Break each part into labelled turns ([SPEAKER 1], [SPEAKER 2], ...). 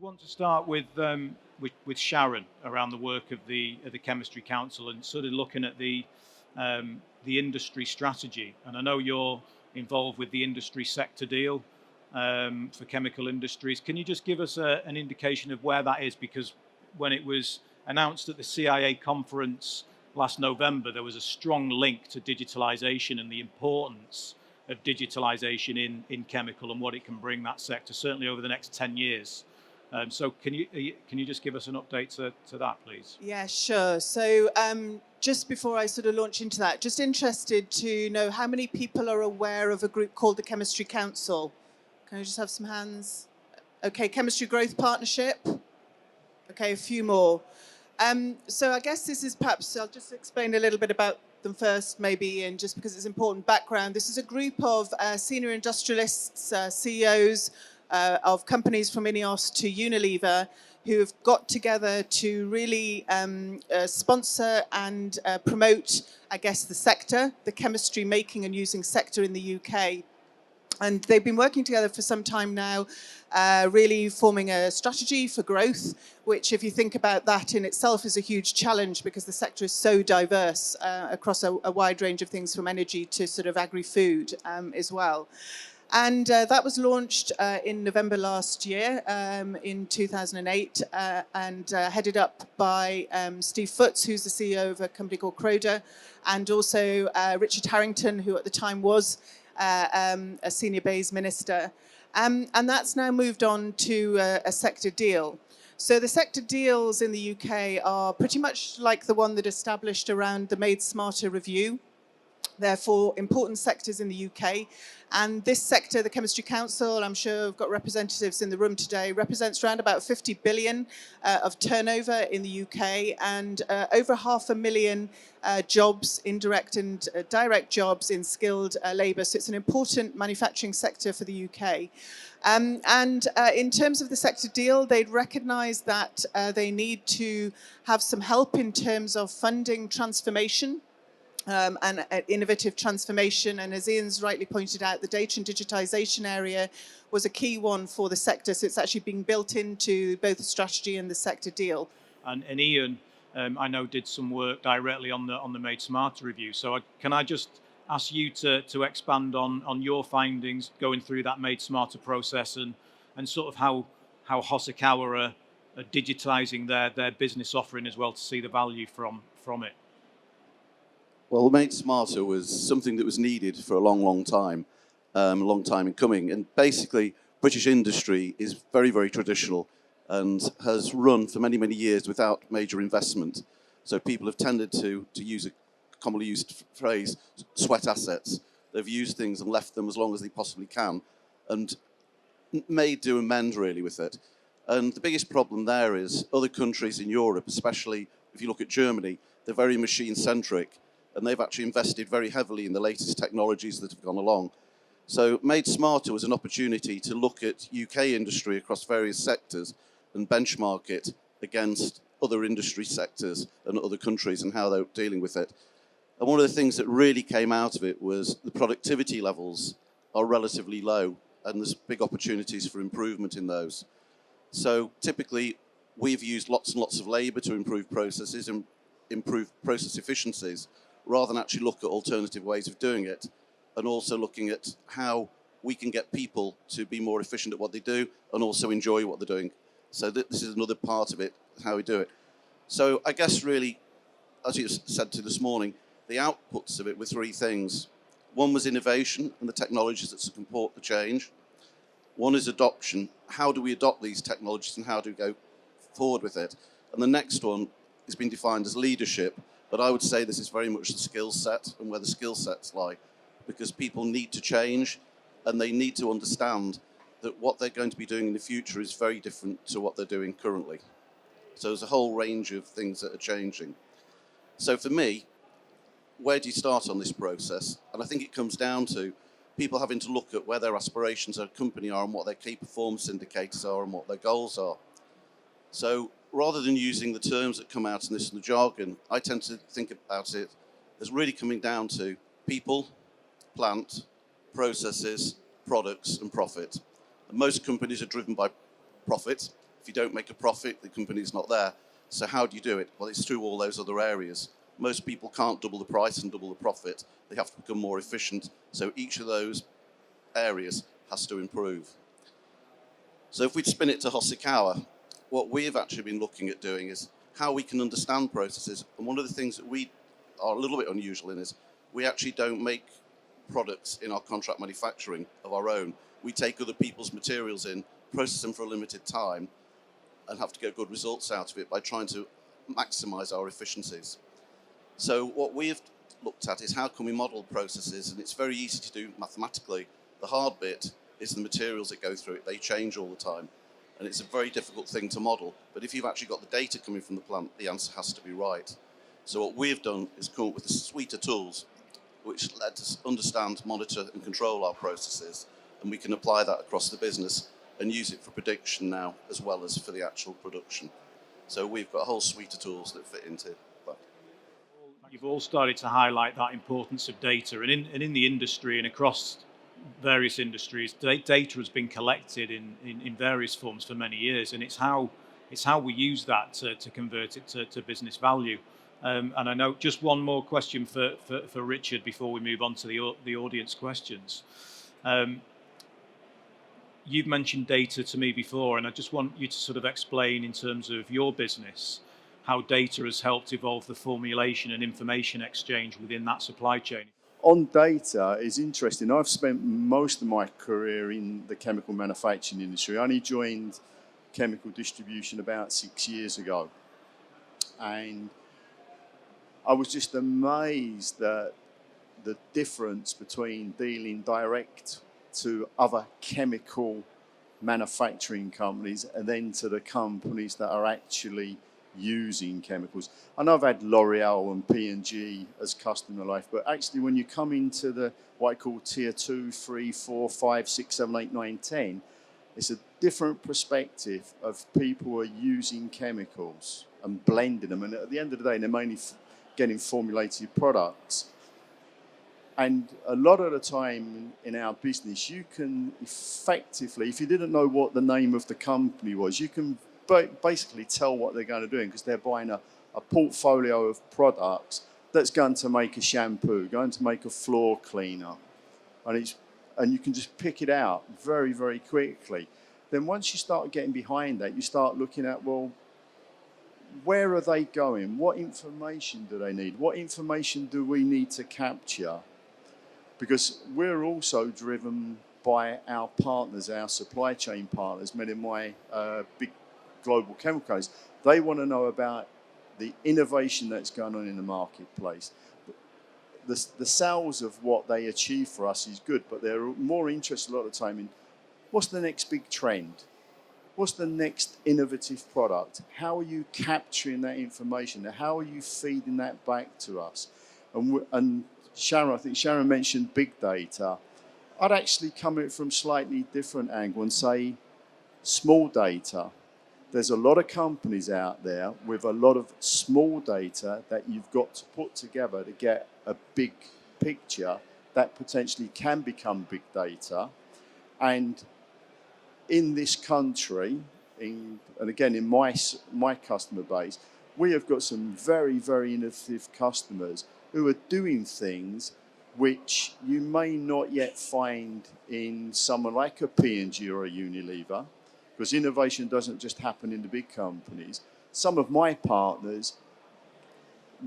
[SPEAKER 1] want to start with Sharon around the work of the Chemistry Council and sort of looking at the industry strategy. And I know you're involved with the industry sector deal for chemical industries. Can you just give us an indication of where that is? Because when it was announced at the CIA conference last November, there was a strong link to digitalisation and the importance of digitalisation in chemical and what it can bring that sector, certainly over the next 10 years. So can you just give us an update to that, please?
[SPEAKER 2] Yeah, sure. So just before I sort of launch into that, just interested to know how many people are aware of a group called the Chemistry Council? Can I just have some hands? Okay, Chemistry Growth Partnership. Okay, a few more. So I guess this is perhaps, I'll just explain a little bit about them first, maybe, and just because it's important background. This is a group of senior industrialists, CEOs of companies from INEOS to Unilever, who have got together to really sponsor and promote, I guess, the sector, the chemistry making and using sector in the UK. And they've been working together for some time now, really forming a strategy for growth, which, if you think about that in itself, is a huge challenge because the sector is so diverse across a wide range of things, from energy to sort of agri-food as well. And that was launched in November last year, in 2008, and headed up by Steve Foots, who's the CEO of a company called Croda, and also Richard Harrington, who at the time was a senior BEIS minister. And that's now moved on to a sector deal. So the sector deals in the UK are pretty much like the one that established around the Made Smarter review. Therefore, important sectors in the UK. And this sector, the Chemistry Council, I'm sure I've got representatives in the room today, represents around about 50 billion of turnover in the UK and over 500,000 jobs, indirect and direct jobs in skilled labour. So it's an important manufacturing sector for the UK. And in terms of the sector deal, they'd recognise that they need to have some help in terms of funding transformation. And innovative transformation, and as Ian's rightly pointed out, the data and digitisation area was a key one for the sector, so it's actually being built into both the strategy and the sector deal.
[SPEAKER 1] And Ian, I know, did some work directly on the Made Smarter review, so can I just ask you to expand on your findings going through that Made Smarter process and sort of how Hosokawa are digitalising their business offering as well to see the value from it?
[SPEAKER 3] Well, Made Smarter was something that was needed for a long time in coming. And basically, British industry is very, very traditional and has run for many years without major investment. So people have tended to use a commonly used phrase, sweat assets. They've used things and left them as long as they possibly can and made do and mend really with it. And the biggest problem there is other countries in Europe, especially if you look at Germany, they're very machine-centric. And they've actually invested very heavily in the latest technologies that have gone along. So Made Smarter was an opportunity to look at UK industry across various sectors and benchmark it against other industry sectors and other countries and how they're dealing with it. And one of the things that really came out of it was the productivity levels are relatively low and there's big opportunities for improvement in those. So typically we've used lots and lots of labour to improve processes and improve process efficiencies, rather than actually look at alternative ways of doing it, and also looking at how we can get people to be more efficient at what they do and also enjoy what they're doing. So this is another part of it, how we do it. So I guess really, as you said to this morning, the outputs of it were three things. One was innovation and the technologies that support the change. One is adoption. How do we adopt these technologies and how do we go forward with it? And the next one has been defined as leadership. But I would say this is very much the skill set and where the skill sets lie, because people need to change and they need to understand that what they're going to be doing in the future is very different to what they're doing currently. So there's a whole range of things that are changing. So for me, where do you start on this process? And I think it comes down to people having to look at where their aspirations as a company are and what their key performance indicators are and what their goals are. So rather than using the terms that come out in this and the jargon, I tend to think about it as really coming down to people, plant, processes, products and profit. And most companies are driven by profit. If you don't make a profit, the company's not there. So how do you do it? Well, it's through all those other areas. Most people can't double the price and double the profit. They have to become more efficient. So each of those areas has to improve. So if we spin it to Hosokawa, what we've actually been looking at doing is how we can understand processes. And one of the things that we are a little bit unusual in is we actually don't make products in our contract manufacturing of our own. We take other people's materials in, process them for a limited time, and have to get good results out of it by trying to maximize our efficiencies. So what we've looked at is how can we model processes, and it's very easy to do mathematically. The hard bit is the materials that go through it. They change all the time, and it's a very difficult thing to model. But if you've actually got the data coming from the plant, the answer has to be right. So what we've done is come up with a suite of tools which let us understand, monitor and control our processes, and we can apply that across the business and use it for prediction now as well as for the actual production. So we've got a whole suite of tools that fit into that.
[SPEAKER 1] You've all started to highlight that importance of data, and in the industry and across various industries, data has been collected in various forms for many years, and it's how we use that to convert it to business value. And I know just one more question for Richard before we move on to the audience questions. You've mentioned data to me before, and I just want you to sort of explain in terms of your business how data has helped evolve the formulation and information exchange within that supply chain.
[SPEAKER 4] On data is interesting. I've spent most of my career in the chemical manufacturing industry. I only joined chemical distribution about 6 years ago. And I was just amazed at the difference between dealing direct to other chemical manufacturing companies and then to the companies that are actually using chemicals. I know I've had L'Oreal and P&G as customer life, but actually when you come into the what I call tier 2, 3, 4, 5, 6, 7, 8, 9, 10, it's a different perspective of people who are using chemicals and blending them. And at the end of the day, they're mainly getting formulated products. And a lot of the time in our business, you can effectively, if you didn't know what the name of the company was, you can basically tell what they're going to do because they're buying a portfolio of products that's going to make a shampoo, going to make a floor cleaner. And you can just pick it out very, very quickly. Then once you start getting behind that, you start looking at, well, where are they going? What information do they need? What information do we need to capture? Because we're also driven by our partners, our supply chain partners, many of my big global chemical companies. They want to know about the innovation that's going on in the marketplace. The sales of what they achieve for us is good, but they're more interested a lot of the time in what's the next big trend? What's the next innovative product? How are you capturing that information? How are you feeding that back to us? And Sharon, I think Sharon mentioned big data. I'd actually come at it from a slightly different angle and say small data. There's a lot of companies out there with a lot of small data that you've got to put together to get a big picture that potentially can become big data. And in this country, and again in my customer base, we have got some very, very innovative customers who are doing things which you may not yet find in someone like a P&G or a Unilever, because innovation doesn't just happen in the big companies. Some of my partners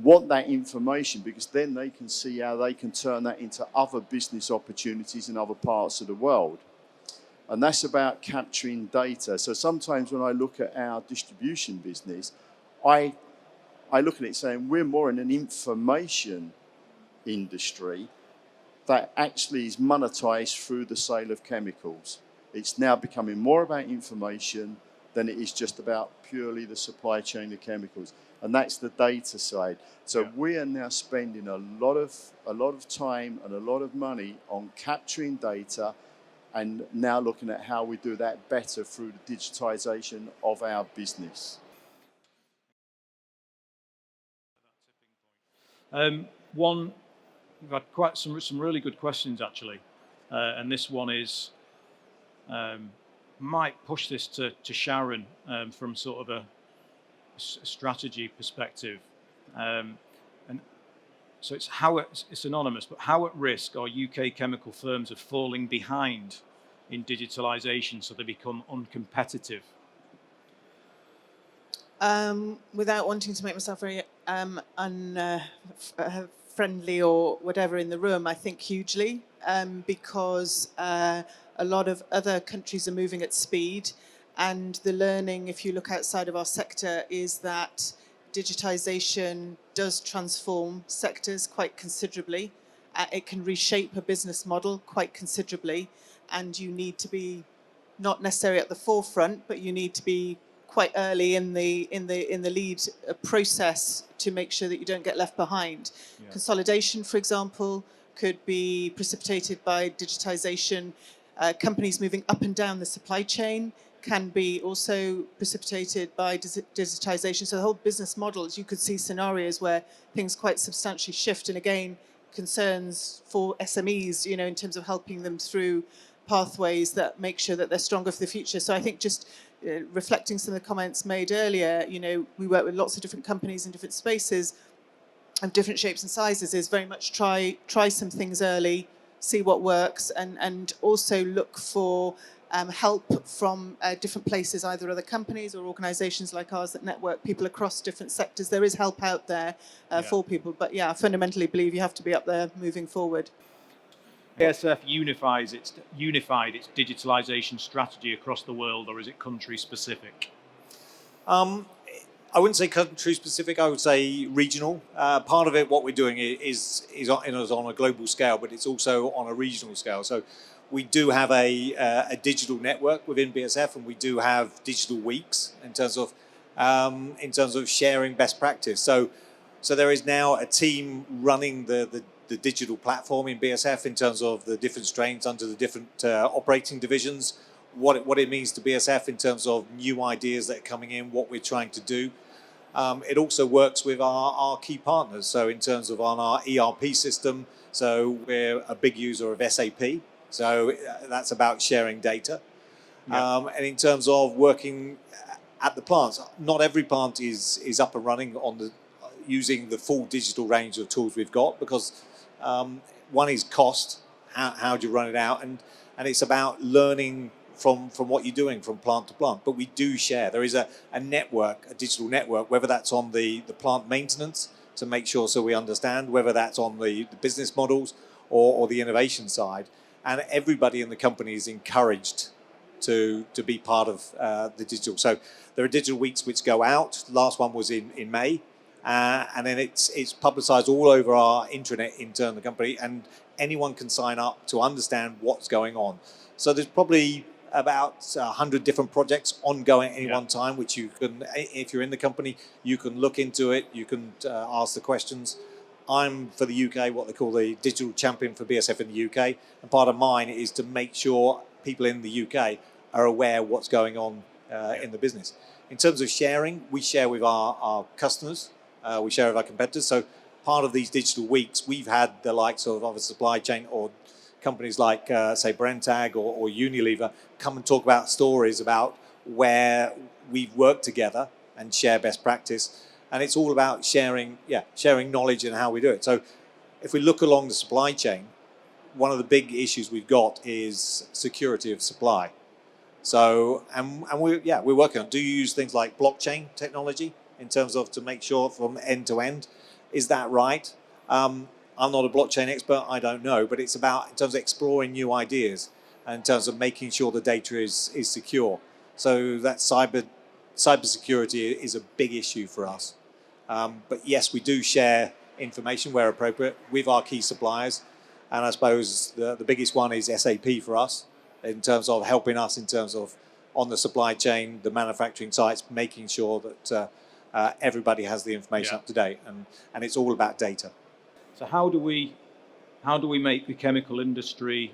[SPEAKER 4] want that information because then they can see how they can turn that into other business opportunities in other parts of the world. And that's about capturing data. So sometimes when I look at our distribution business, I look at it saying we're more in an information industry that actually is monetized through the sale of chemicals. It's now becoming more about information than it is just about purely the supply chain of chemicals. And that's the data side. So we are now spending a lot of time and a lot of money on capturing data and now looking at how we do that better through the digitization of our business.
[SPEAKER 1] We've had some really good questions actually, and this one is might push this to Sharon from sort of a strategy perspective. And so it's anonymous, but how at risk are UK chemical firms of falling behind in digitalisation so they become uncompetitive?
[SPEAKER 2] Without wanting to make myself very friendly or whatever in the room, I think hugely, because a lot of other countries are moving at speed, and the learning, if you look outside of our sector, is that digitization does transform sectors quite considerably. It can reshape a business model quite considerably, and you need to be not necessarily at the forefront, but you need to be quite early in the lead process to make sure that you don't get left behind. Yeah. Consolidation, for example, could be precipitated by digitization. Companies moving up and down the supply chain can be also precipitated by digitization. So the whole business models, you could see scenarios where things quite substantially shift, and again, concerns for SMEs, in terms of helping them through pathways that make sure that they're stronger for the future. So I think just reflecting some of the comments made earlier, we work with lots of different companies in different spaces of different shapes and sizes, is very much try some things early, see what works, and also look for help from different places, either other companies or organisations like ours that network people across different sectors. There is help out there for people, but I fundamentally believe you have to be up there moving forward.
[SPEAKER 1] BASF unified its digitalisation strategy across the world, or is it country specific?
[SPEAKER 5] I wouldn't say country specific. I would say regional. Part of it, what we're doing is on a global scale, but it's also on a regional scale. So we do have a digital network within BASF, and we do have digital weeks in terms of sharing best practice. So there is now a team running the digital platform in BASF in terms of the different strains under the different operating divisions, what it means to BASF in terms of new ideas that are coming in, what we're trying to do. It also works with our key partners. So in terms of on our ERP system, so we're a big user of SAP. So that's about sharing data. Yeah. And in terms of working at the plants, not every plant is up and running on using the full digital range of tools we've got, because one is cost, how do you run it out, and it's about learning from what you're doing from plant to plant. But we do share. There is a network, a digital network, whether that's on the plant maintenance to make sure so we understand, whether that's on the business models or the innovation side. And everybody in the company is encouraged to be part of the digital. So there are digital weeks which go out. The last one was in May. And then it's publicised all over our intranet intern the company, and anyone can sign up to understand what's going on. So there's probably about 100 different projects ongoing at any one time, which you can, if you're in the company, you can look into it, you can ask the questions. I'm, for the UK, what they call the digital champion for BASF in the UK, and part of mine is to make sure people in the UK are aware what's going on in the business. In terms of sharing, we share with our customers, we share with our competitors. So part of these digital weeks, we've had the likes of a supply chain or companies like, say, Brenntag or Unilever come and talk about stories about where we've worked together and share best practice. And it's all about sharing knowledge and how we do it. So if we look along the supply chain, one of the big issues we've got is security of supply. So, and we're working on, do you use things like blockchain technology in terms of to make sure from end to end? Is that right? I'm not a blockchain expert, I don't know, but it's about in terms of exploring new ideas and in terms of making sure the data is secure. So that cybersecurity is a big issue for us. But yes, we do share information where appropriate with our key suppliers. And I suppose the biggest one is SAP for us in terms of helping us in terms of on the supply chain, the manufacturing sites, making sure that everybody has the information up to date. And it's all about data.
[SPEAKER 1] So how do we make the chemical industry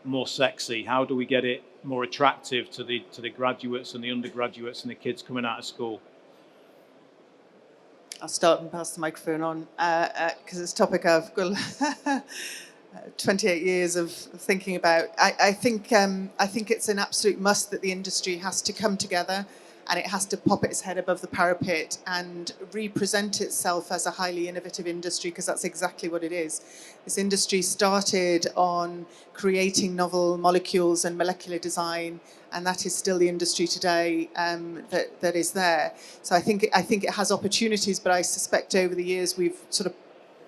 [SPEAKER 1] more sexy? How do we get it more attractive to the graduates and the undergraduates and the kids coming out of school?
[SPEAKER 2] I'll start and pass the microphone on because it's a topic I've got 28 years of thinking about. I think it's an absolute must that the industry has to come together, and it has to pop its head above the parapet and represent itself as a highly innovative industry, because that's exactly what it is. This industry started on creating novel molecules and molecular design, and that is still the industry today that is there. So I think it has opportunities, but I suspect over the years we've sort of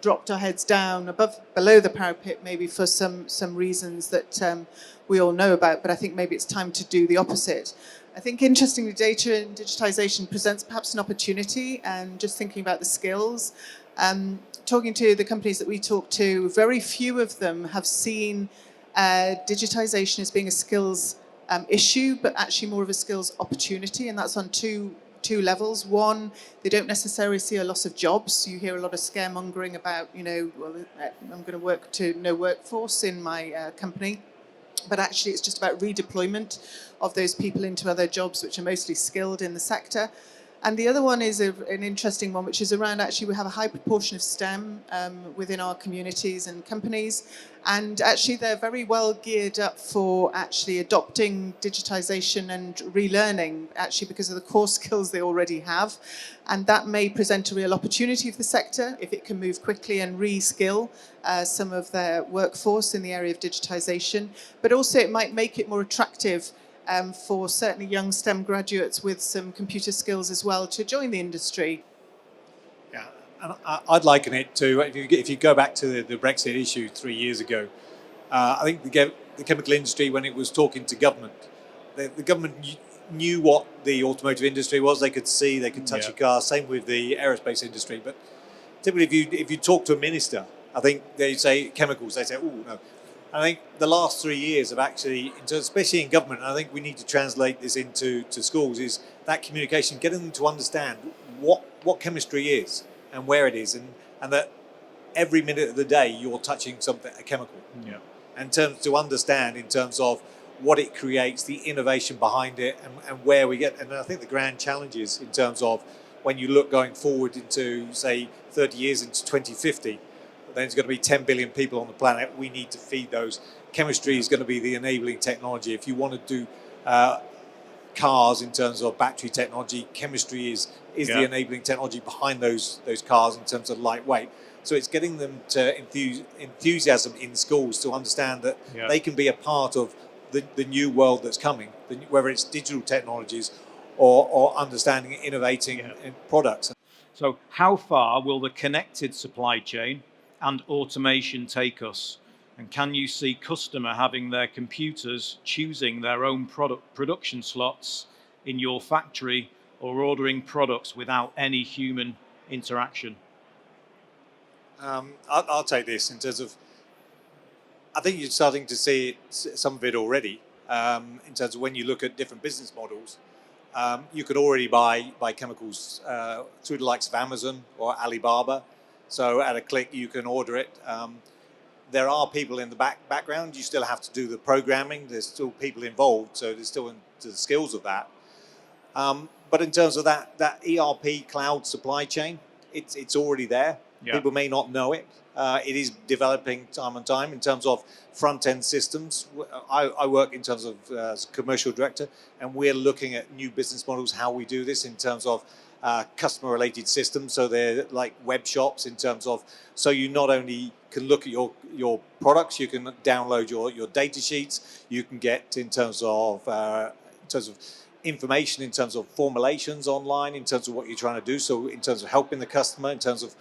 [SPEAKER 2] dropped our heads down below the parapet, maybe for some reasons that we all know about, but I think maybe it's time to do the opposite. I think interestingly, data and digitization presents perhaps an opportunity, and just thinking about the skills. Talking to the companies that we talk to, very few of them have seen digitization as being a skills issue, but actually more of a skills opportunity, and that's on two levels. One, they don't necessarily see a loss of jobs. You hear a lot of scaremongering about, well, I'm going to work to no workforce in my company. But actually, it's just about redeployment of those people into other jobs, which are mostly skilled in the sector. And the other one is an interesting one, which is around, actually, we have a high proportion of STEM within our communities and companies. And actually, they're very well geared up for actually adopting digitization and relearning, actually, because of the core skills they already have. And that may present a real opportunity for the sector if it can move quickly and re-skill some of their workforce in the area of digitization. But also, it might make it more attractive for certainly young STEM graduates with some computer skills as well to join the industry.
[SPEAKER 5] Yeah, and I'd liken it to, if you go back to the Brexit issue 3 years ago, I think the chemical industry, when it was talking to government, the government knew what the automotive industry was. They could see, they could touch a car. Same with the aerospace industry. But typically, if you talk to a minister, I think they say chemicals. They say, oh no. I think the last 3 years have actually, especially in government, and I think we need to translate this into schools, is that communication, getting them to understand what chemistry is and where it is, and that every minute of the day you're touching something, a chemical.
[SPEAKER 1] Yeah.
[SPEAKER 5] And to understand in terms of what it creates, the innovation behind it, and where we get. And I think the grand challenge is in terms of when you look going forward into, say, 30 years into 2050, then there's going to be 10 billion people on the planet. We need to feed those. Chemistry is going to be the enabling technology. If you want to do cars in terms of battery technology, chemistry is the enabling technology behind those cars in terms of lightweight. So it's getting them to enthusiasm in schools to understand that they can be a part of the new world that's coming, whether it's digital technologies or understanding and innovating in products.
[SPEAKER 1] So how far will the connected supply chain and automation take us? And can you see customer having their computers choosing their own production slots in your factory, or ordering products without any human interaction?
[SPEAKER 5] I'll take this in terms of, I think you're starting to see some of it already in terms of when you look at different business models. You could already buy chemicals through the likes of Amazon or Alibaba. So at a click, you can order it. There are people in the background. You still have to do the programming. There's still people involved, so there's still the skills of that. But in terms of that ERP cloud supply chain, it's already there. Yeah. People may not know it. It is developing time on time in terms of front-end systems. I work in terms of as a commercial director, and we're looking at new business models, how we do this in terms of customer-related systems. So they're like web shops in terms of, so you not only can look at your products, you can download your data sheets, you can get in terms of information, in terms of formulations online, in terms of what you're trying to do. So in terms of helping the customer, in terms of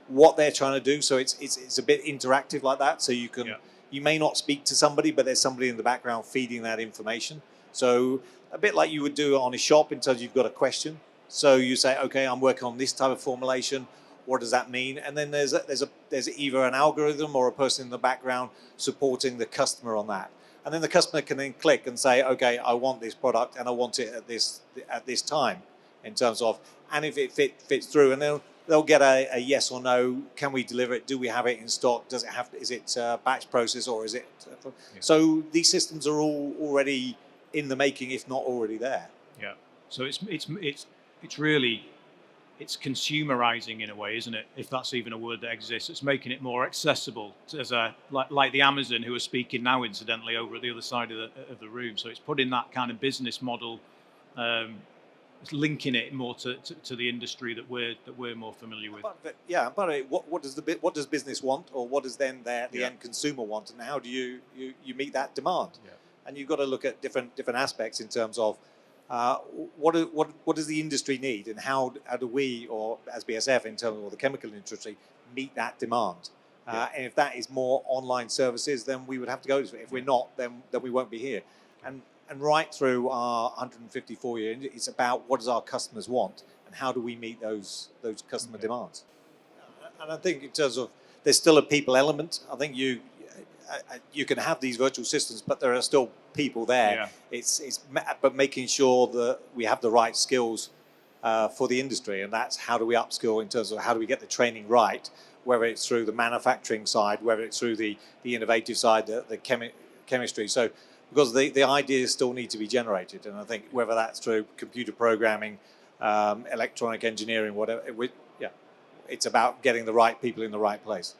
[SPEAKER 5] what they're trying to do. So it's a bit interactive like that. So you can you may not speak to somebody, but there's somebody in the background feeding that information. So a bit like you would do on a shop in terms of you've got a question. So you say, okay, I'm working on this type of formulation. What does that mean? And then there's either an algorithm or a person in the background supporting the customer on that. And then the customer can then click and say, okay, I want this product and I want it at this time in terms of, and if it fits through, and they'll get a yes or no. Can we deliver it? Do we have it in stock? Does it have? Is it batch process or is it? So these systems are all already in the making, if not already there.
[SPEAKER 1] Yeah. So it's it's consumerizing in a way, isn't it? If that's even a word that exists, it's making it more accessible as like the Amazon who are speaking now, incidentally, over at the other side of the room. So it's putting that kind of business model, it's linking it more to the industry that we're more familiar with.
[SPEAKER 5] But what does business want, or what does then the end consumer want, and how do you meet that demand?
[SPEAKER 1] Yeah.
[SPEAKER 5] And you've got to look at different aspects in terms of what does the industry need, and how do we, or as BASF in terms of the chemical industry, meet that demand? And if that is more online services, then we would have to go to it. If we're not, then we won't be here. And right through our 154 years, it's about what does our customers want, and how do we meet those customer demands. And I think in terms of, there's still a people element. I think you can have these virtual systems, but there are still people there. Yeah. But making sure that we have the right skills for the industry, and that's how do we upskill in terms of how do we get the training right, whether it's through the manufacturing side, whether it's through the innovative side, the chemistry. So because the ideas still need to be generated, and I think whether that's through computer programming, electronic engineering, whatever, it's about getting the right people in the right place.